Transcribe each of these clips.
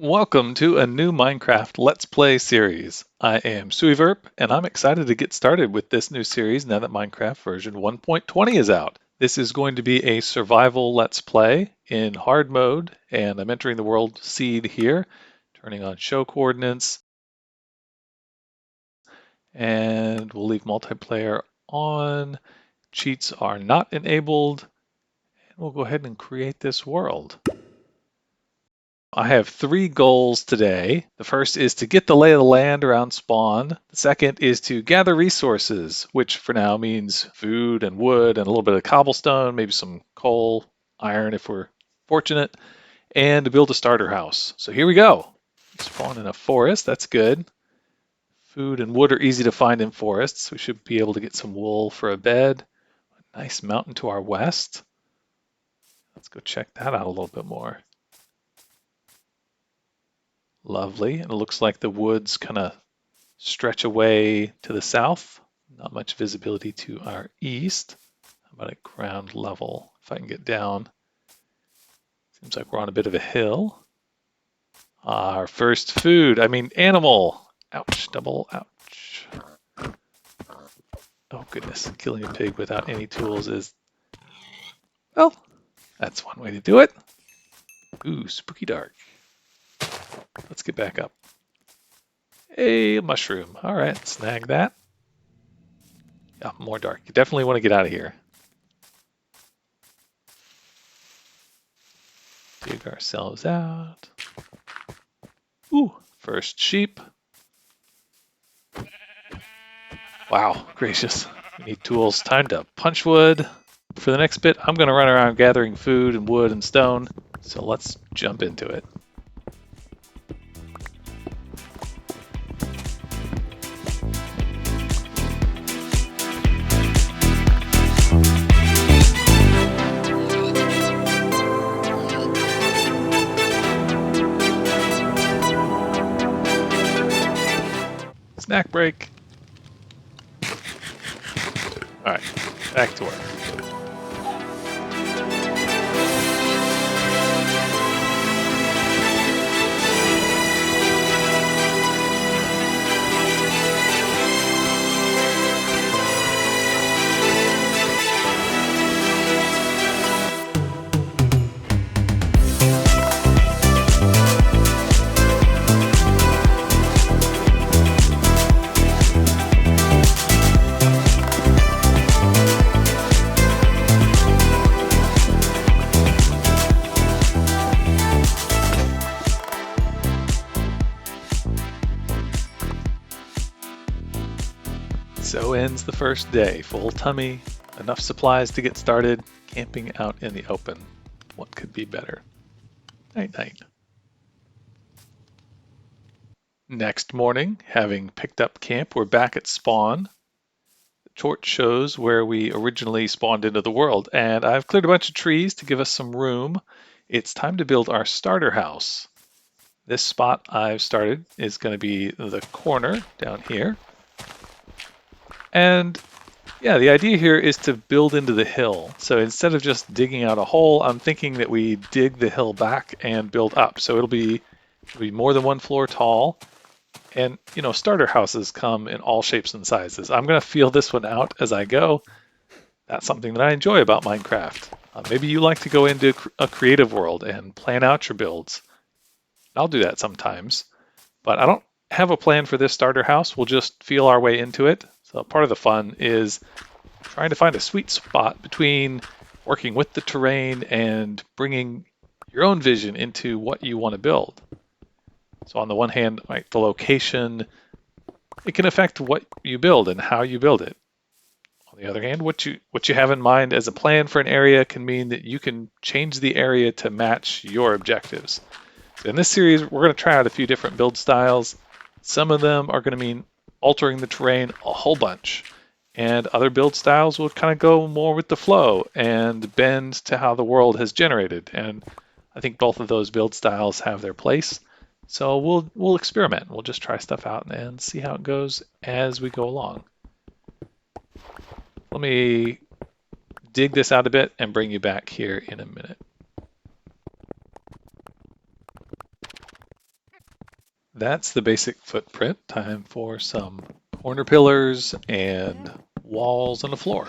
Welcome to a new Minecraft Let's Play series. I am Suoiverp, and I'm excited to get started with this new series now that Minecraft version 1.20 is out. This is going to be a survival Let's Play in hard mode, and I'm entering the world seed here, turning on show coordinates, and we'll leave multiplayer on. Cheats are not enabled, and we'll go ahead and create this world. I have three goals today. The first is to get the lay of the land around spawn. The second is to gather resources, which for now means food and wood and a little bit of cobblestone, maybe some coal, iron if we're fortunate, and to build a starter house. So here we go. Spawn in a forest, that's good. Food and wood are easy to find in forests. We should be able to get some wool for a bed. A nice mountain to our west. Let's go check that out a little bit more. Lovely. And it looks like the woods kind of stretch away to the south. Not much visibility to our east. How about at ground level? If I can get down. Seems like we're on a bit of a hill. Our first food, animal. Ouch, double ouch. Oh goodness, killing a pig without any tools is, well, that's one way to do it. Ooh, spooky dark. Let's get back up. A mushroom. All right, snag that. Yeah, more dark. You definitely want to get out of here. Dig ourselves out. Ooh, first sheep. Wow, gracious. We need tools. Time to punch wood. For the next bit, I'm going to run around gathering food and wood and stone. So let's jump into it. Snack break. All right, back to work. So ends the first day. Full tummy, enough supplies to get started, camping out in the open. What could be better? Night night. Next morning, having picked up camp, we're back at spawn. The torch shows where we originally spawned into the world, and I've cleared a bunch of trees to give us some room. It's time to build our starter house. This spot I've started is going to be the corner down here. And yeah, the idea here is to build into the hill. So instead of just digging out a hole, I'm thinking that we dig the hill back and build up. So it'll be more than one floor tall. And, you know, starter houses come in all shapes and sizes. I'm going to feel this one out as I go. That's something that I enjoy about Minecraft. Maybe you like to go into a creative world and plan out your builds. I'll do that sometimes. But I don't have a plan for this starter house. We'll just feel our way into it. So part of the fun is trying to find a sweet spot between working with the terrain and bringing your own vision into what you want to build. So on the one hand, right, the location, it can affect what you build and how you build it. On the other hand, what you have in mind as a plan for an area can mean that you can change the area to match your objectives. So in this series, we're going to try out a few different build styles. Some of them are going to mean altering the terrain a whole bunch, and other build styles will kind of go more with the flow and bend to how the world has generated. And I think both of those build styles have their place. So we'll experiment. We'll just try stuff out and see how it goes as we go along. Let me dig this out a bit and bring you back here in a minute. that's the basic footprint. Time for some corner pillars and walls and a floor.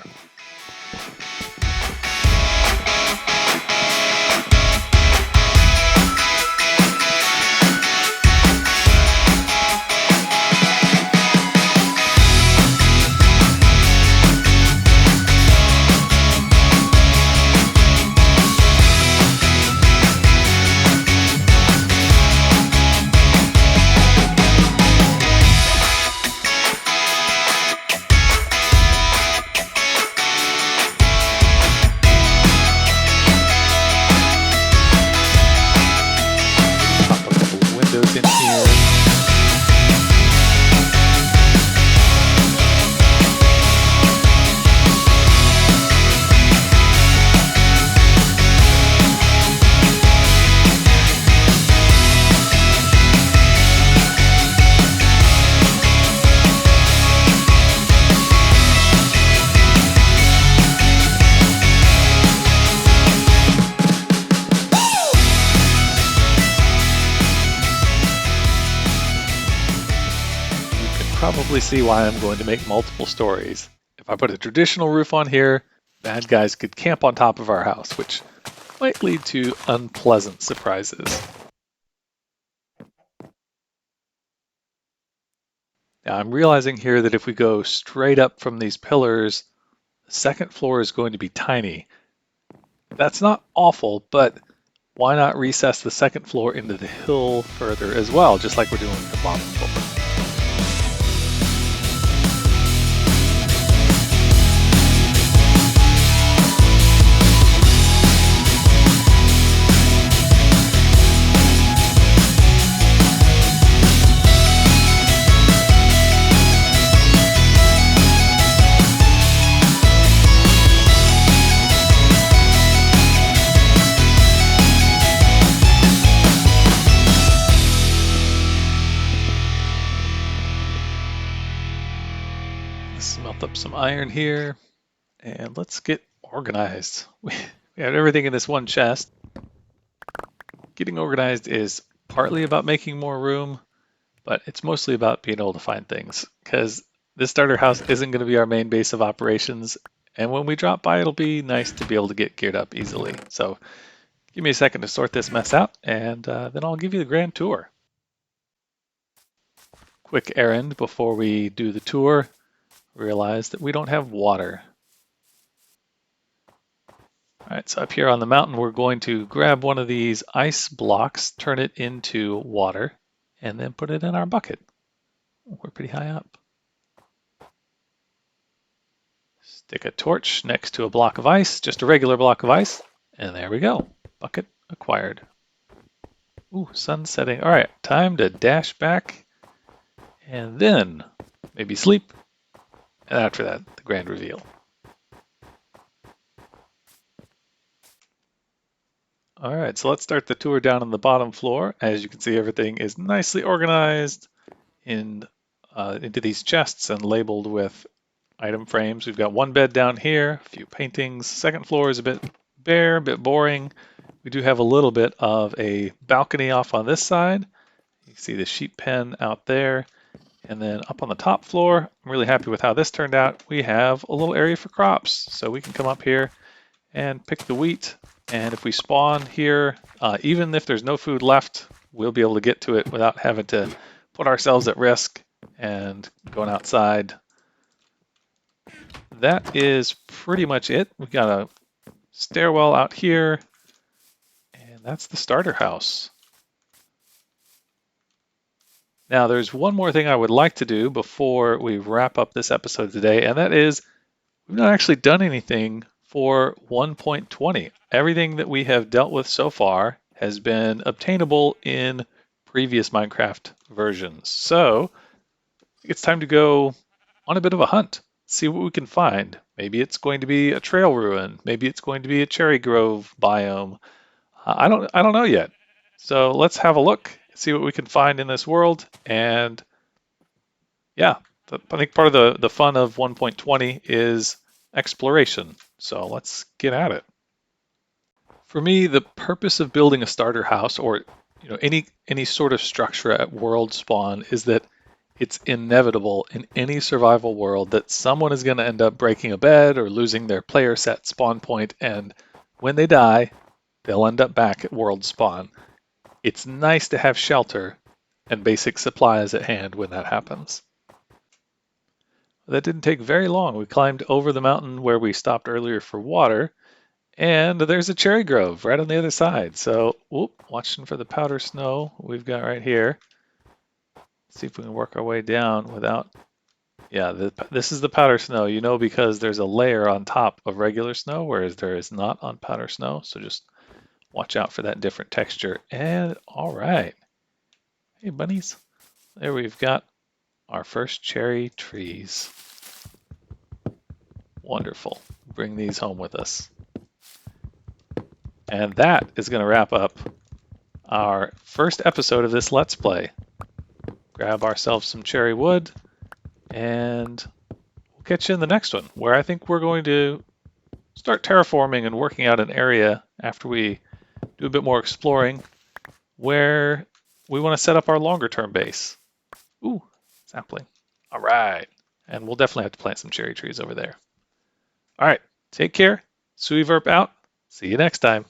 Windows in here. Probably see why I'm going to make multiple stories. If I put a traditional roof on here, bad guys could camp on top of our house, which might lead to unpleasant surprises. Now I'm realizing here that if we go straight up from these pillars, the second floor is going to be tiny. That's not awful, but why not recess the second floor into the hill further as well, just like we're doing with the bottom floor? Smelt up some iron here, and let's get organized. We have everything in this one chest. Getting organized is partly about making more room, but it's mostly about being able to find things, because this starter house isn't going to be our main base of operations, and when we drop by, it'll be nice to be able to get geared up easily. So give me a second to sort this mess out, and then I'll give you the grand tour. Quick errand before we do the tour. Realize that we don't have water. All right, so up here on the mountain, we're going to grab one of these ice blocks, turn it into water, and then put it in our bucket. We're pretty high up. Stick a torch next to a block of ice, just a regular block of ice, and there we go. Bucket acquired. Ooh, sun setting. All right, time to dash back, and then maybe sleep. And after that, the grand reveal. All right, so let's start the tour down on the bottom floor. As you can see, everything is nicely organized into these chests and labeled with item frames. We've got one bed down here, a few paintings. Second floor is a bit bare, a bit boring. We do have a little bit of a balcony off on this side. You can see the sheep pen out there. And then up on the top floor, I'm really happy with how this turned out. We have a little area for crops. So we can come up here and pick the wheat. And if we spawn here, even if there's no food left, we'll be able to get to it without having to put ourselves at risk and going outside. That is pretty much it. We've got a stairwell out here, and that's the starter house. Now, there's one more thing I would like to do before we wrap up this episode today, and that is we've not actually done anything for 1.20. Everything that we have dealt with so far has been obtainable in previous Minecraft versions. So it's time to go on a bit of a hunt, see what we can find. Maybe it's going to be a trail ruin. Maybe it's going to be a cherry grove biome. I don't know yet. So let's have a look, see what we can find in this world. And yeah, I think part of the fun of 1.20 is exploration. So let's get at it. For me, the purpose of building a starter house, or any sort of structure at world spawn is that it's inevitable in any survival world that someone is going to end up breaking a bed or losing their player set spawn point, and when they die, they'll end up back at world spawn. It's nice to have shelter and basic supplies at hand when that happens. That didn't take very long. We climbed over the mountain where we stopped earlier for water, and there's a cherry grove right on the other side. So, watching for the powder snow we've got right here. See if we can work our way down without. Yeah, this is the powder snow, because there's a layer on top of regular snow, whereas there is not on powder snow. So just watch out for that different texture. And all right. Hey, bunnies. There we've got our first cherry trees. Wonderful. Bring these home with us. And that is going to wrap up our first episode of this Let's Play. Grab ourselves some cherry wood, and we'll catch you in the next one, where I think we're going to start terraforming and working out an area after we do a bit more exploring where we want to set up our longer term base. Ooh, sapling. All right. And we'll definitely have to plant some cherry trees over there. All right. Take care. Suoiverp out. See you next time.